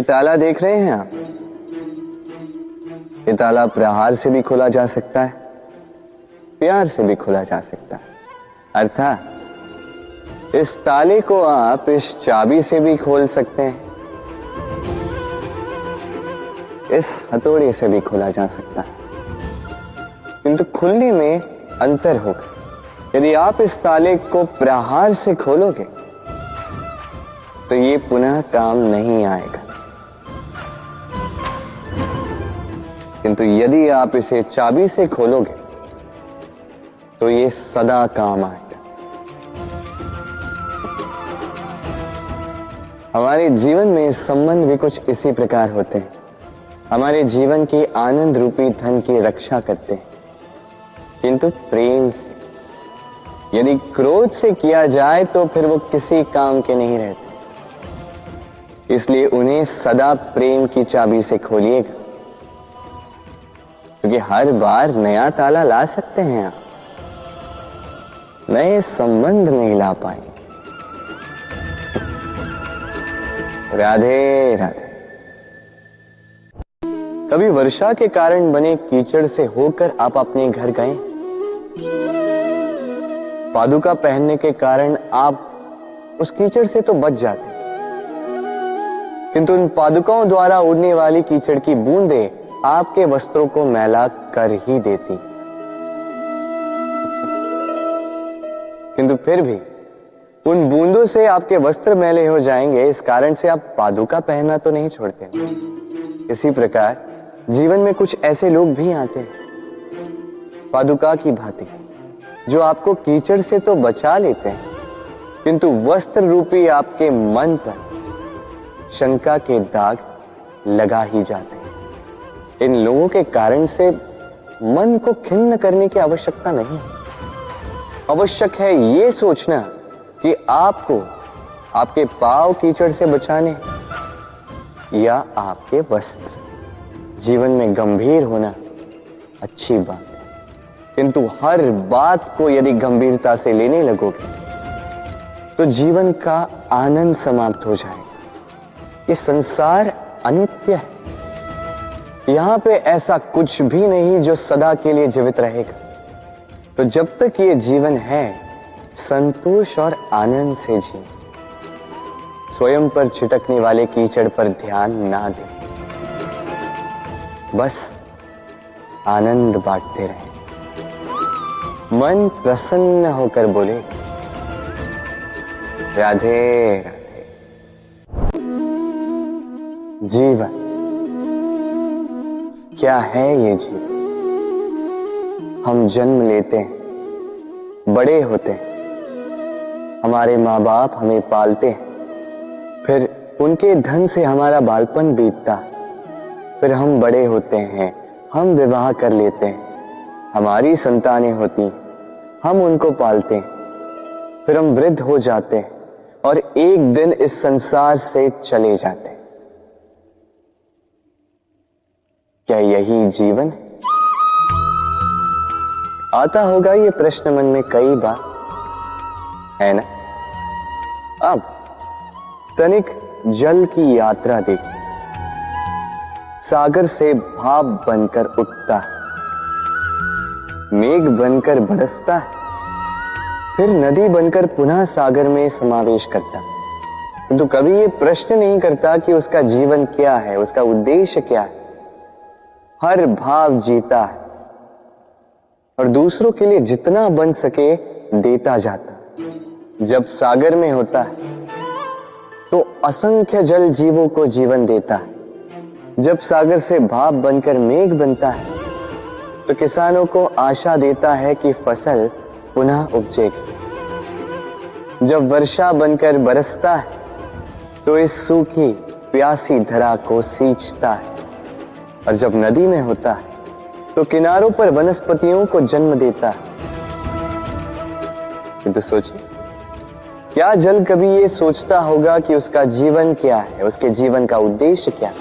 ताला देख रहे हैं आप? ये ताला प्रहार से भी खोला जा सकता है, प्यार से भी खोला जा सकता है। अर्थात इस ताले को आप इस चाबी से भी खोल सकते हैं, इस हथौड़े से भी खोला जा सकता है, किंतु खुलने में अंतर होगा। यदि आप इस ताले को प्रहार से खोलोगे तो ये पुनः काम नहीं आएगा, किंतु यदि आप इसे चाबी से खोलोगे तो ये सदा काम आएगा। हमारे जीवन में संबंध भी कुछ इसी प्रकार होते हैं। हमारे जीवन के आनंद रूपी धन की रक्षा करते हैं, किंतु प्रेम से। यदि क्रोध से किया जाए तो फिर वो किसी काम के नहीं रहते। इसलिए उन्हें सदा प्रेम की चाबी से खोलिएगा, क्योंकि हर बार नया ताला ला सकते हैं आप, नए संबंध नहीं ला पाएंगे। राधे राधे। कभी वर्षा के कारण बने कीचड़ से होकर आप अपने घर गए? पादुका पहनने के कारण आप उस कीचड़ से तो बच जाते, किंतु उन पादुकाओं द्वारा उड़ने वाली कीचड़ की बूंदें आपके वस्त्रों को मैला कर ही देती। किंतु फिर भी उन बूंदों से आपके वस्त्र मैले हो जाएंगे, इस कारण से आप पादुका पहनना तो नहीं छोड़ते। इसी प्रकार जीवन में कुछ ऐसे लोग भी आते हैं पादुका की भांति, जो आपको कीचड़ से तो बचा लेते हैं, किंतु वस्त्र रूपी आपके मन पर शंका के दाग लगा ही जाते हैं। इन लोगों के कारण से मन को खिन्न करने की आवश्यकता नहीं है। आवश्यक है ये सोचना कि आपको आपके पांव कीचड़ से बचाने या आपके वस्त्र। जीवन में गंभीर होना अच्छी बात है, किंतु हर बात को यदि गंभीरता से लेने लगोगे तो जीवन का आनंद समाप्त हो जाएगा। ये संसार अनित्य है, यहां पे ऐसा कुछ भी नहीं जो सदा के लिए जीवित रहेगा। तो जब तक ये जीवन है, संतोष और आनंद से जिए। स्वयं पर छिटकने वाले कीचड़ पर ध्यान ना दें, बस आनंद बांटते रहें। मन प्रसन्न होकर बोले राधे राधे। जीवन क्या है ये जीवन? हम जन्म लेते हैं, बड़े होते हैं, हमारे माँ बाप हमें पालते हैं, फिर उनके धन से हमारा बालपन बीतता, फिर हम बड़े होते हैं, हम विवाह कर लेते हैं, हमारी संतानें होती, हम उनको पालते हैं, फिर हम वृद्ध हो जाते हैं और एक दिन इस संसार से चले जाते हैं। क्या यही जीवन है? आता होगा ये प्रश्न मन में कई बार, है ना? अब तनिक जल की यात्रा देखिए। सागर से भाप बनकर उठता है, मेघ बनकर बरसता है, फिर नदी बनकर पुनः सागर में समावेश करता है। किंतु कभी ये प्रश्न नहीं करता कि उसका जीवन क्या है, उसका उद्देश्य क्या है। हर भाव जीता है और दूसरों के लिए जितना बन सके देता जाता। जब सागर में होता है तो असंख्य जल जीवों को जीवन देता है। जब सागर से भाप बनकर मेघ बनता है तो किसानों को आशा देता है कि फसल पुनः उपजेगी। जब वर्षा बनकर बरसता है तो इस सूखी प्यासी धरा को सींचता है, और जब नदी में होता है तो किनारों पर वनस्पतियों को जन्म देता है। तो सोचिए, क्या जल कभी ये सोचता होगा कि उसका जीवन क्या है, उसके जीवन का उद्देश्य क्या है?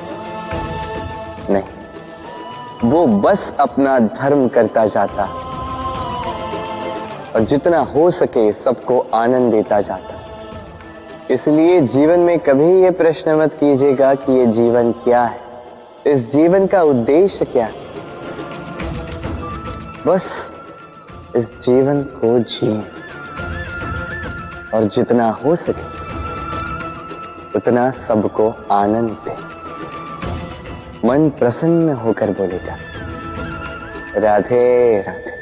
नहीं, वो बस अपना धर्म करता जाता और जितना हो सके सबको आनंद देता जाता। इसलिए जीवन में कभी ये प्रश्न मत कीजिएगा कि ये जीवन क्या है, इस जीवन का उद्देश्य क्या है। बस इस जीवन को जिए और जितना हो सके उतना सबको आनंद दे। मन प्रसन्न होकर बोलेगा राधे राधे।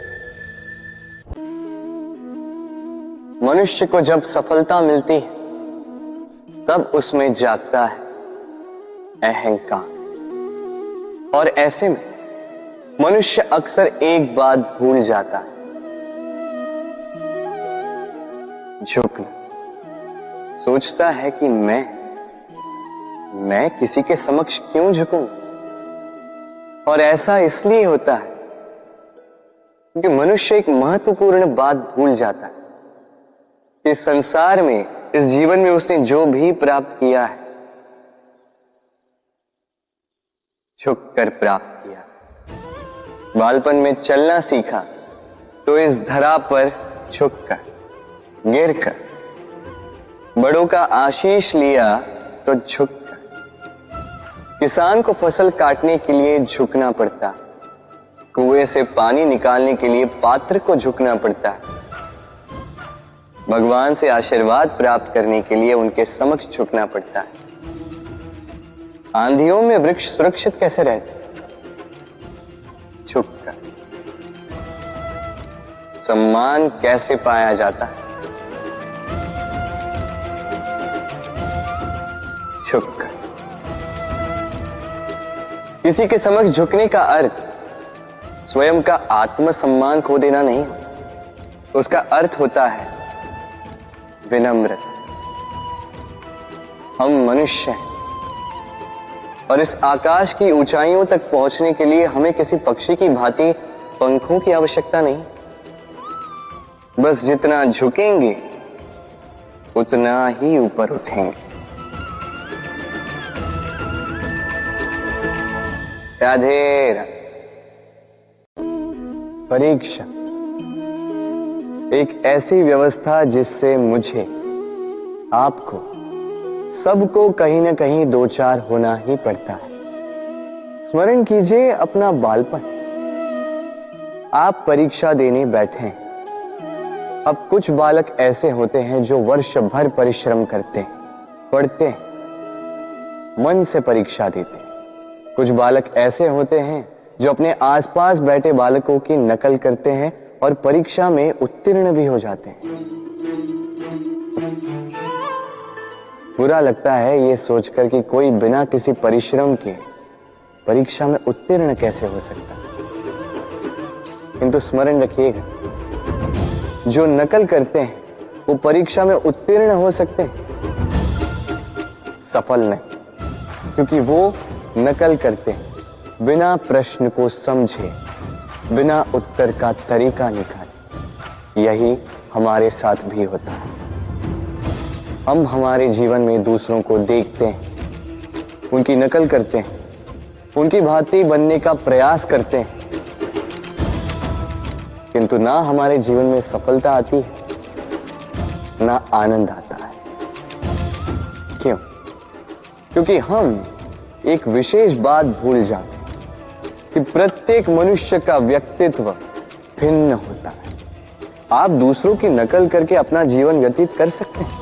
मनुष्य को जब सफलता मिलती है तब उसमें जागता है अहंकार, और ऐसे में मनुष्य अक्सर एक बात भूल जाता है, झुकना। सोचता है कि मैं किसी के समक्ष क्यों झुकूं, और ऐसा इसलिए होता है क्योंकि मनुष्य एक महत्वपूर्ण बात भूल जाता है कि संसार में, इस जीवन में उसने जो भी प्राप्त किया है झुककर प्राप्त किया। बालपन में चलना सीखा तो इस धरा पर झुककर, गिरकर। बड़ों का आशीष लिया तो झुककर। किसान को फसल काटने के लिए झुकना पड़ता, कुएं से पानी निकालने के लिए पात्र को झुकना पड़ता है। भगवान से आशीर्वाद प्राप्त करने के लिए उनके समक्ष झुकना पड़ता है। आंधियों में वृक्ष सुरक्षित कैसे रहते? झुककर। सम्मान कैसे पाया जाता है? झुककर। किसी के समक्ष झुकने का अर्थ स्वयं का आत्मसम्मान खो देना नहीं, उसका अर्थ होता है विनम्रता। हम मनुष्य हैं और इस आकाश की ऊंचाइयों तक पहुंचने के लिए हमें किसी पक्षी की भांति पंखों की आवश्यकता नहीं। बस जितना झुकेंगे उतना ही ऊपर उठेंगे। राधे राधे। परीक्षा एक ऐसी व्यवस्था जिससे मुझे, आपको, सबको कहीं ना कहीं दो चार होना ही पड़ता है। स्मरण कीजिए अपना बालपन। आप परीक्षा देने बैठे हैं। अब कुछ बालक ऐसे होते हैं जो वर्ष भर परिश्रम करते हैं, पढ़ते हैं, मन से परीक्षा देते हैं। कुछ बालक ऐसे होते हैं जो अपने आसपास बैठे बालकों की नकल करते हैं और परीक्षा में उत्तीर्ण भी हो जाते हैं। बुरा लगता है ये सोचकर कि कोई बिना किसी परिश्रम के परीक्षा में उत्तीर्ण कैसे हो सकता है। किंतु स्मरण रखिएगा, जो नकल करते हैं वो परीक्षा में उत्तीर्ण हो सकते हैं, सफल नहीं, क्योंकि वो नकल करते हैं बिना प्रश्न को समझे, बिना उत्तर का तरीका निकाले। यही हमारे साथ भी होता है। हम हमारे जीवन में दूसरों को देखते हैं, उनकी नकल करते हैं, उनकी भांति बनने का प्रयास करते हैं, किंतु ना हमारे जीवन में सफलता आती है, ना आनंद आता है। क्यों? क्योंकि हम एक विशेष बात भूल जाते हैं कि प्रत्येक मनुष्य का व्यक्तित्व भिन्न होता है। आप दूसरों की नकल करके अपना जीवन व्यतीत कर सकते हैं,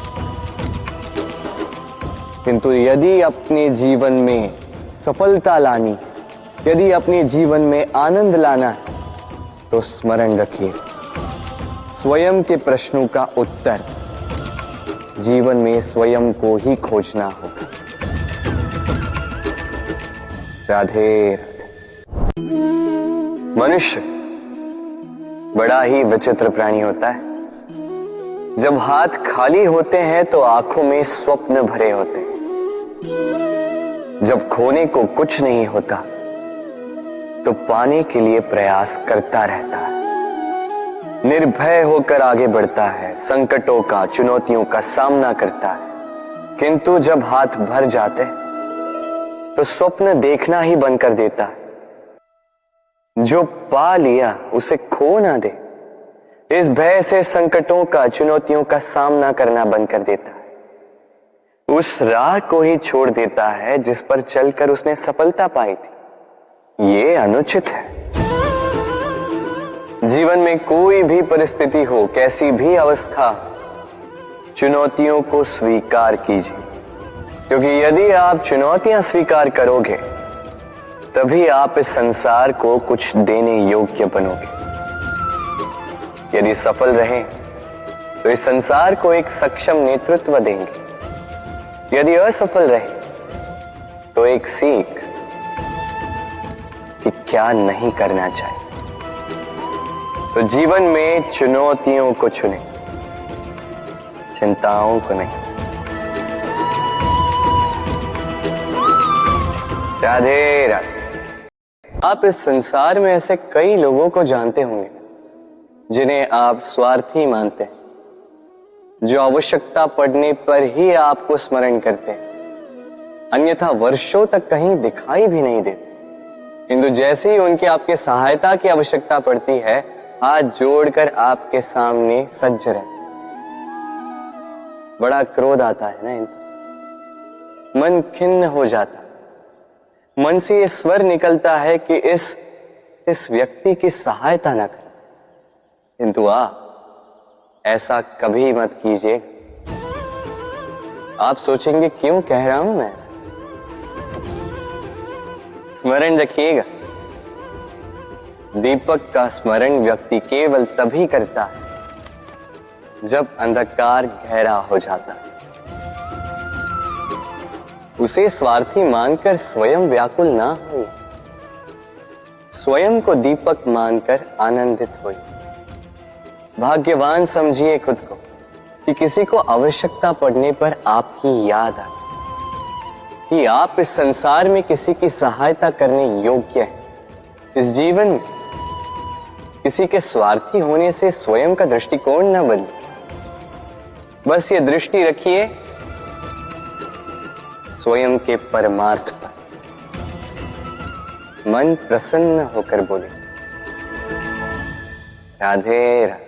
किंतु यदि अपने जीवन में सफलता लानी, यदि अपने जीवन में आनंद लाना है, तो स्मरण रखिए, स्वयं के प्रश्नों का उत्तर जीवन में स्वयं को ही खोजना होगा। राधे राधे। मनुष्य बड़ा ही विचित्र प्राणी होता है। जब हाथ खाली होते हैं तो आंखों में स्वप्न भरे होते हैं। जब खोने को कुछ नहीं होता तो पाने के लिए प्रयास करता रहता है। निर्भय होकर आगे बढ़ता है, संकटों का, चुनौतियों का सामना करता है। किंतु जब हाथ भर जाते तो स्वप्न देखना ही बंद कर देता है। जो पा लिया उसे खो ना दे, इस भय से संकटों का, चुनौतियों का सामना करना बंद कर देता है। उस राह को ही छोड़ देता है जिस पर चलकर उसने सफलता पाई थी। ये अनुचित है। जीवन में कोई भी परिस्थिति हो, कैसी भी अवस्था, चुनौतियों को स्वीकार कीजिए, क्योंकि यदि आप चुनौतियां स्वीकार करोगे तभी आप इस संसार को कुछ देने योग्य बनोगे। यदि सफल रहे तो इस संसार को एक सक्षम नेतृत्व देंगे, यदि असफल रहे तो एक सीख कि क्या नहीं करना चाहिए। तो जीवन में चुनौतियों को चुनें, चिंताओं को नहीं। राधे राधे। आप इस संसार में ऐसे कई लोगों को जानते होंगे जिन्हें आप स्वार्थी मानते हैं, जो आवश्यकता पड़ने पर ही आपको स्मरण करते हैं, अन्यथा वर्षों तक कहीं दिखाई भी नहीं देते, किंतु जैसे ही उनकी आपके सहायता की आवश्यकता पड़ती है, हाथ जोड़कर आपके सामने सज्ज रहते। बड़ा क्रोध आता है ना इनको, मन खिन्न हो जाता है, मन से ये स्वर निकलता है कि इस व्यक्ति की सहायता ना करें, किंतु ऐसा कभी मत कीजिए। आप सोचेंगे क्यों कह रहा हूं मैं ऐसा। स्मरण रखिएगा, दीपक का स्मरण व्यक्ति केवल तभी करता है जब अंधकार गहरा हो जाता है। उसे स्वार्थी मानकर स्वयं व्याकुल ना हो, स्वयं को दीपक मानकर आनंदित होइए। भाग्यवान समझिए खुद को कि किसी को आवश्यकता पड़ने पर आपकी याद आए, कि आप इस संसार में किसी की सहायता करने योग्य हैं। इस जीवन में किसी के स्वार्थी होने से स्वयं का दृष्टिकोण न बदले। बस ये दृष्टि रखिए स्वयं के परमार्थ पर। मन प्रसन्न होकर बोले, राधे राधे।